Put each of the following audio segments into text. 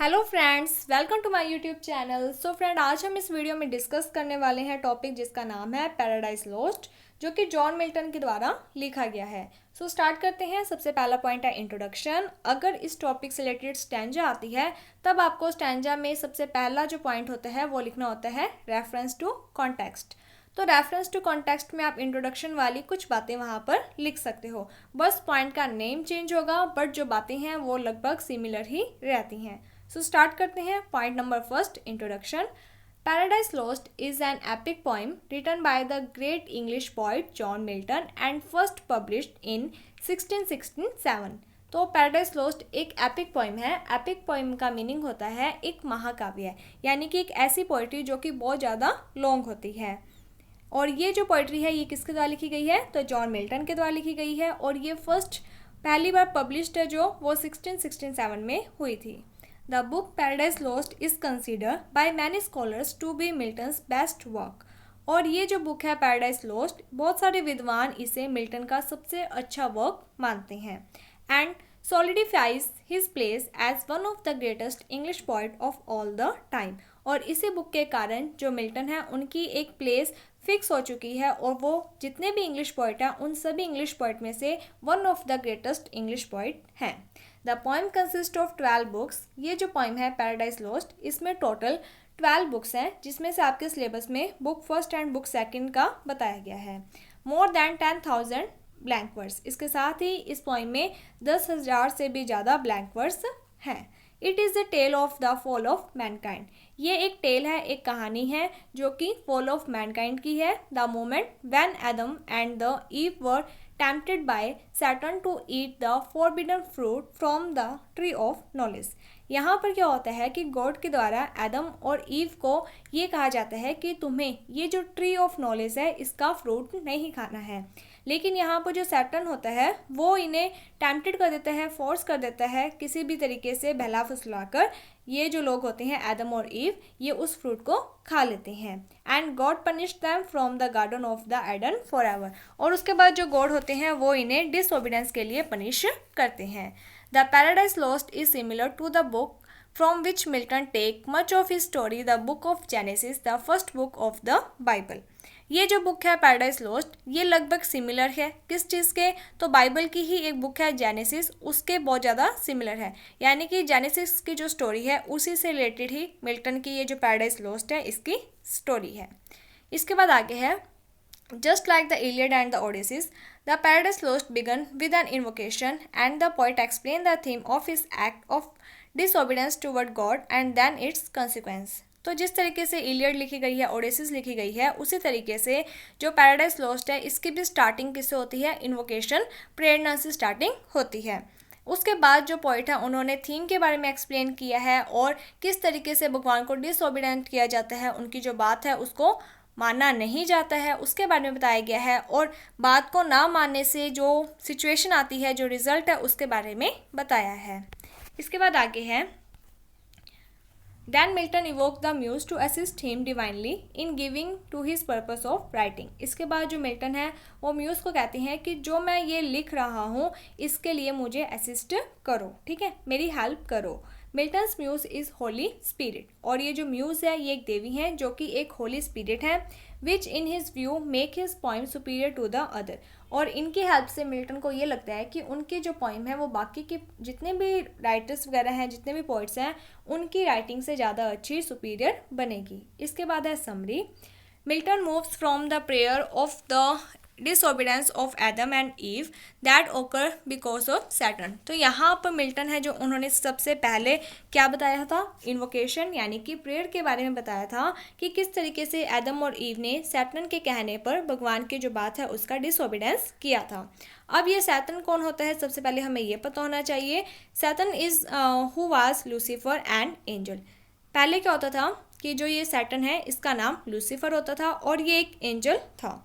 Hello friends, welcome to my YouTube channel. So friend, आज हम इस वीडियो में डिस्कस करने वाले हैं टॉपिक जिसका नाम है पैराडाइज लॉस्ट, जो कि जॉन मिल्टन के द्वारा लिखा गया है। सो स्टार्ट करते हैं। सबसे पहला पॉइंट है इंट्रोडक्शन। अगर इस टॉपिक से रिलेटेड स्टैंजा आती है तब आपको स्टैंजा में सबसे पहला जो पॉइंट होता है वो लिखना होता है रेफरेंस टू कॉन्टेक्स्ट। तो रेफरेंस टू कॉन्टेक्स्ट में आप इंट्रोडक्शन वाली कुछ बातें वहाँ पर लिख सकते हो। बस पॉइंट का नेम चेंज होगा, बट जो बातें हैं वो लगभग सिमिलर ही रहती हैं। सो स्टार्ट करते हैं। Point number first, introduction. Paradise Lost is an epic poem written by the great English poet John Milton and first published in 1667। तो पैराडाइज लॉस्ट एक एपिक पोइम है। एपिक पोइम का मीनिंग होता है एक महाकाव्य, यानी कि एक ऐसी पोइट्री जो कि बहुत ज़्यादा लॉन्ग होती है। और ये जो पोइट्री है ये किसके द्वारा लिखी गई है? तो जॉन मिल्टन के द्वारा लिखी गई है। और ये पहली बार पब्लिश्ड है जो वो 1667 में हुई थी। The book Paradise Lost is considered by many scholars to be Milton's best work। और ये जो बुक है पैराडाइज लॉस्ट, बहुत सारे विद्वान इसे मिल्टन का सबसे अच्छा वर्क मानते हैं and solidifies his place as one of the greatest English poet of all the time। और इसी बुक के कारण जो मिल्टन है उनकी एक प्लेस फिक्स हो चुकी है और वो जितने भी इंग्लिश पोइट हैं उन सभी इंग्लिश पोइट में से one of the greatest English poet हैं। The poem consist of 12 books. ये जो पोइम है पैराडाइज लॉस्ट, इसमें टोटल 12 बुक्स हैं, जिसमें से आपके सिलेबस में book first and book second का बताया गया है। More than 10,000 blank words. इसके साथ ही इस पोइम में 10,000 से भी ज़्यादा ब्लैंक वर्ड्स हैं। It is the tale of the fall of mankind. ये एक टेल है, एक कहानी है जो कि फॉल ऑफ मैनकाइंड की है। The moment when Adam and the eve were tempted by Saturn to eat the forbidden fruit from the tree of knowledge। यहाँ पर क्या होता है कि गॉड के द्वारा एडम और ईव को ये कहा जाता है कि तुम्हें ये जो ट्री ऑफ नॉलेज है इसका फ्रूट नहीं खाना है। लेकिन यहाँ पर जो सैटर्न होता है वो इन्हें टेम्प्टेड कर देता है, फोर्स कर देता है किसी भी तरीके से बहला फुसला कर। ये जो लोग होते हैं एडम और ईव, ये उस फ्रूट को खा लेते हैं and God punish them from the garden of the Eden forever. और उसके बाद जो गॉड होते हैं वो इन्हें डिसओबीडियंस के लिए पनिश करते हैं। The Paradise Lost is similar to the book from which Milton take much of his story, the book of Genesis, the first book of the Bible। ये जो बुक है पैराडाइज लॉस्ट, ये लगभग similar है किस चीज़ के? तो बाइबल की ही एक बुक है जेनेसिस, उसके बहुत ज़्यादा सिमिलर है। यानी कि जेनेसिस की जो स्टोरी है उसी से रिलेटेड ही मिल्टन की ये जो पैराडाइज लॉस्ट है इसकी स्टोरी है। इसके बाद आगे है, just like the Iliad and the Odysseus, the Paradise Lost began with an invocation and the poet explained the theme of his act of disobedience toward God and then its consequence। तो जिस तरीके से Iliad लिखी गई है, ओडेसिस लिखी गई है, उसी तरीके से जो पैराडाइज लॉस्ट है इसकी भी स्टार्टिंग किससे होती है? इन्वोकेशन, प्रेरणा से स्टार्टिंग होती है। उसके बाद जो पोइट है उन्होंने थीम के बारे में एक्सप्लेन किया है और किस तरीके से भगवान को डिसओबीडेंट किया जाता है, उनकी जो बात है उसको मानना नहीं जाता है, उसके बारे में बताया गया है। और बात को ना मानने से जो सिचुएशन आती है, जो रिजल्ट है, उसके बारे में बताया है। इसके बाद आगे है, Then Milton evoked the muse to assist him divinely in giving to his purpose of writing। इसके बाद जो मिल्टन है वो म्यूज को कहते हैं कि जो मैं ये लिख रहा हूँ इसके लिए मुझे असिस्ट करो, ठीक है, मेरी हेल्प करो। Milton's muse is Holy Spirit. और ये जो म्यूज है ये एक देवी है जो कि एक होली स्पिरिट है, which in his view make his poem superior to the other. और इनकी हेल्प से मिल्टन को ये लगता है कि उनकी जो पोइम है वो बाकी के जितने भी राइटर्स वगैरह हैं, जितने भी पोइट्स हैं, उनकी राइटिंग से ज़्यादा अच्छी, सुपीरियर बनेगी। इसके बाद है summary. Milton moves from the prayer of the disobedience of Adam and Eve that occur because of Saturn। तो यहाँ पर मिल्टन है जो उन्होंने सबसे पहले क्या बताया था? इन्वोकेशन यानी कि प्रेयर के बारे में बताया था कि किस तरीके से एडम और ईव ने सैटर्न के कहने पर भगवान की जो बात है उसका डिसओबीडेंस किया था। अब ये सैटर्न कौन होता है? सबसे पहले हमें ये पता होना चाहिए। Saturn is who was Lucifer and angel. पहले क्या होता था कि जो ये सैटर्न है इसका नाम लूसीफर होता था और ये एक एंजल था।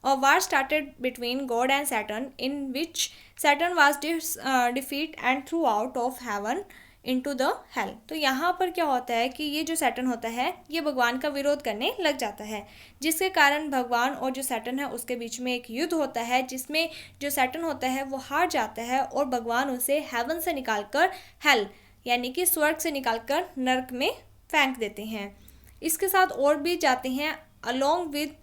A war started between God and Saturn, in which Saturn was defeated and threw out of heaven into the hell। तो यहाँ पर क्या होता है कि ये जो सैटर्न होता है ये भगवान का विरोध करने लग जाता है, जिसके कारण भगवान और जो सैटर्न है उसके बीच में एक युद्ध होता है, जिसमें जो सैटर्न होता है वो हार जाता है और भगवान उसे हेवन से निकालकर हेल यानी कि स्वर्ग से निकालकर नर्क में फेंक देते हैं। इसके साथ और भी जाते हैं along with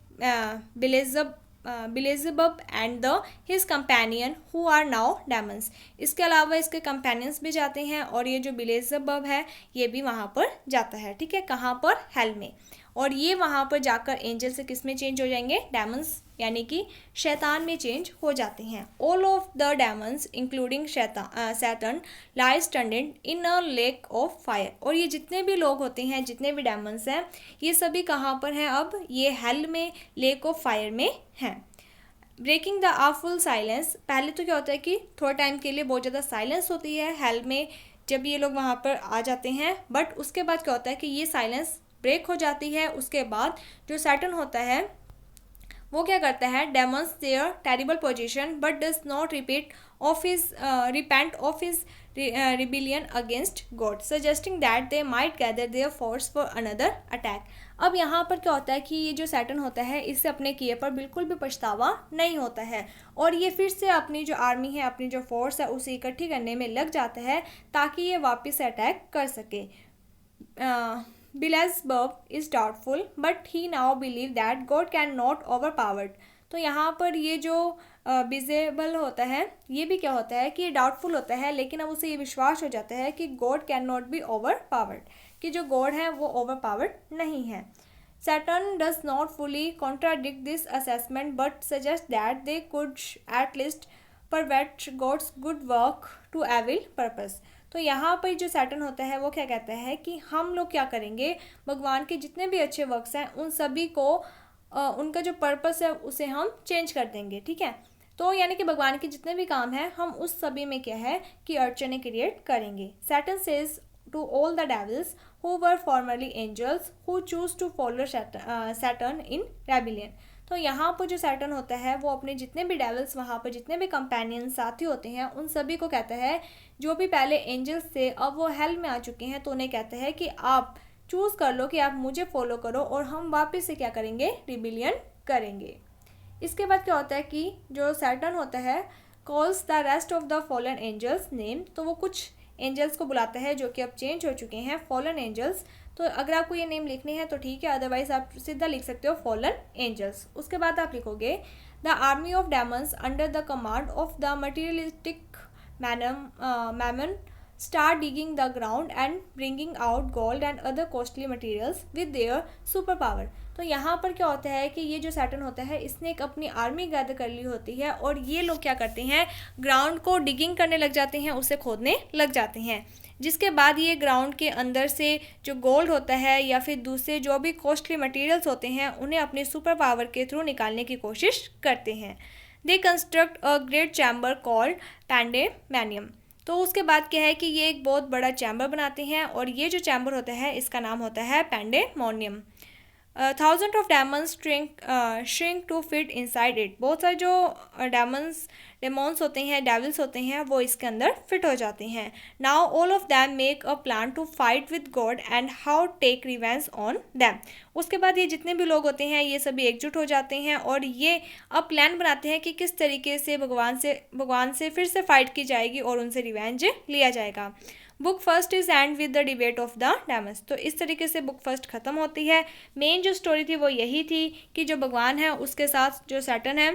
Beelzebub and the his companion who are now demons. इसके अलावा इसके कंपेनियंस भी जाते हैं और ये जो बेल्जेबब है ये भी वहाँ पर जाता है। ठीक है, कहाँ पर? हेल में। और ये वहाँ पर जाकर एंजल से किस में चेंज हो जाएंगे? डेमन्स यानी कि शैतान में चेंज हो जाते हैं। All of the Demons including Saturn lies स्टैंडेड in a lake of fire. और ये जितने भी लोग होते हैं, जितने भी डेमन्स हैं, ये सभी कहाँ पर हैं? अब ये हेल में, लेक ऑफ फायर में हैं। Breaking the awful silence. पहले तो क्या होता है कि थोड़ा टाइम के लिए बहुत ज़्यादा साइलेंस होती है हेल में जब ये लोग वहाँ पर आ जाते हैं, बट उसके बाद क्या होता है कि ये साइलेंस ब्रेक हो जाती है। उसके बाद जो सैटर्न होता है वो क्या करता है? Demons their terrible position but does not repent of his rebellion against God, suggesting that they might gather their force for another attack. अब यहाँ पर क्या होता है कि ये जो सैटर्न होता है इससे अपने किए पर बिल्कुल भी पछतावा नहीं होता है और ये फिर से अपनी जो आर्मी है, अपनी जो फोर्स है, उसे इकट्ठी करने में लग जाता है ताकि ये वापस से अटैक कर सके। Beelzebub is doubtful but he now believe that God can not overpowered. तो यहाँ पर ये जो बेल्जेबब होता है ये भी क्या होता है कि ये डाउटफुल होता है, लेकिन अब उसे ये विश्वास हो जाता है कि God can not be overpowered, कि जो गॉड है वो ओवरपावर्ड नहीं है। Satan does not fully contradict this assessment but suggest that they could at least pervert God's good work to evil purpose. तो यहाँ पर जो सैटर्न होता है वो क्या कहता है कि हम लोग क्या करेंगे, भगवान के जितने भी अच्छे वर्क्स हैं उन सभी को उनका जो पर्पस है उसे हम चेंज कर देंगे। ठीक है, तो यानी कि भगवान के जितने भी काम हैं हम उस सभी में क्या है कि अड़चने क्रिएट करेंगे। Satan says to all the devils who were formerly angels who choose to follow Satan in rebellion. तो यहाँ पर जो सैटर्न होता है वो अपने जितने भी डेविल्स, वहाँ पर जितने भी कंपेनियन साथी होते हैं, उन सभी को कहता है जो भी पहले एंजल्स थे अब वो हेल में आ चुके हैं, तो उन्हें कहता है कि आप चूज़ कर लो कि आप मुझे फॉलो करो और हम वापस से क्या करेंगे? रिबिलियन करेंगे। इसके बाद क्या होता है कि जो सैटर्न होता है calls the rest of the fallen angels name. तो वो कुछ एंजल्स को बुलाता है जो कि अब चेंज हो चुके हैं, फॉलन एंजल्स। तो अगर आपको ये नेम लिखने हैं तो ठीक है, अदरवाइज आप सीधा लिख सकते हो फॉलन एंजल्स। उसके बाद आप लिखोगे the army of demons under the command of the materialistic Mammon start digging the ground and bringing out gold and other costly materials with their super power। तो यहाँ पर क्या होता है कि ये जो सैटर्न होता है इसने एक अपनी आर्मी गैदर कर ली होती है और ये लोग क्या करते हैं, ग्राउंड को डिगिंग करने लग जाते हैं, उसे खोदने लग जाते हैं, जिसके बाद ये ग्राउंड के अंदर से जो गोल्ड होता है या फिर दूसरे जो भी कॉस्टली मटेरियल्स होते हैं उन्हें अपने सुपर पावर के थ्रू निकालने की कोशिश करते हैं। They construct a great chamber called Pandemonium. तो उसके बाद क्या है कि ये एक बहुत बड़ा चैम्बर बनाते हैं और ये जो चैम्बर होता है इसका नाम होता है pandemonium. Thousand of diamonds shrink to fit inside it. बहुत सारे जो डेमोन्स होते हैं, डेविल्स होते हैं, वो इसके अंदर फिट हो जाते हैं। Now all of them make a plan to fight with God and how take revenge on them. उसके बाद ये जितने भी लोग होते हैं ये सभी एकजुट हो जाते हैं और ये अब प्लान बनाते हैं कि किस तरीके से भगवान से फिर से फाइट की जाएगी और उनसे रिवेंज लिया जाएगा। Book first is and with the debate of the Demons. तो इस तरीके से बुक फर्स्ट खत्म होती है। मेन जो स्टोरी थी वो यही थी कि जो भगवान है उसके साथ जो सैटर्न है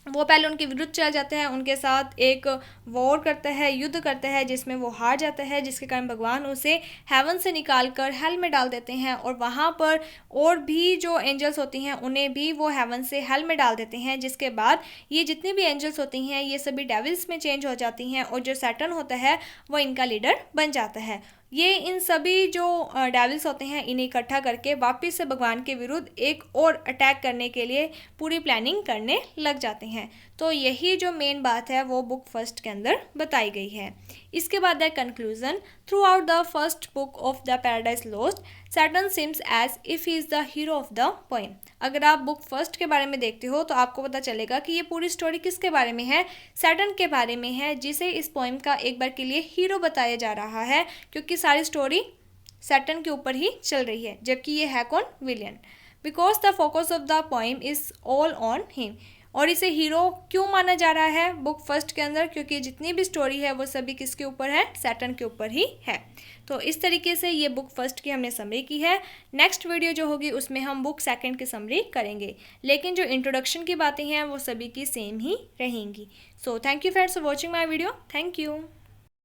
वो पहले उनके विरुद्ध चला जाता है, उनके साथ एक वॉर करता है, युद्ध करता है, जिसमें वो हार जाता है, जिसके कारण भगवान उसे हेवन से निकाल कर हेल में डाल देते हैं और वहाँ पर और भी जो एंजल्स होती हैं उन्हें भी वो हेवन से हेल में डाल देते हैं, जिसके बाद ये जितनी भी एंजल्स होती हैं ये सभी डेविल्स में चेंज हो जाती हैं और जो सैटर्न होता है वो इनका लीडर बन जाता है। ये इन सभी जो डेविल्स होते हैं इन्हें इकट्ठा करके वापस से भगवान के विरुद्ध एक और अटैक करने के लिए पूरी प्लानिंग करने लग जाते हैं। तो यही जो मेन बात है वो बुक फर्स्ट के अंदर बताई गई है। इसके बाद है conclusion. Throughout the first book of the Paradise Lost Satan seems as if he is the hero of the poem. अगर आप बुक फर्स्ट के बारे में देखते हो तो आपको पता चलेगा कि ये पूरी स्टोरी किसके बारे में है, सैटर्न के बारे में है, जिसे इस पोएम का एक बार के लिए हीरो बताया जा रहा है, क्योंकि सारी स्टोरी सैटर्न के ऊपर ही चल रही है, जबकि ये है कौन, villain. Because the focus of the poem is all on him. और इसे हीरो क्यों माना जा रहा है बुक फर्स्ट के अंदर, क्योंकि जितनी भी स्टोरी है वो सभी किसके ऊपर है, सैटर्न के ऊपर ही है। तो इस तरीके से ये बुक फर्स्ट की हमने समरी की है। नेक्स्ट वीडियो जो होगी उसमें हम बुक सेकंड की समरी करेंगे, लेकिन जो इंट्रोडक्शन की बातें हैं वो सभी की सेम ही रहेंगी। So thank you friends for watching my video. Thank you.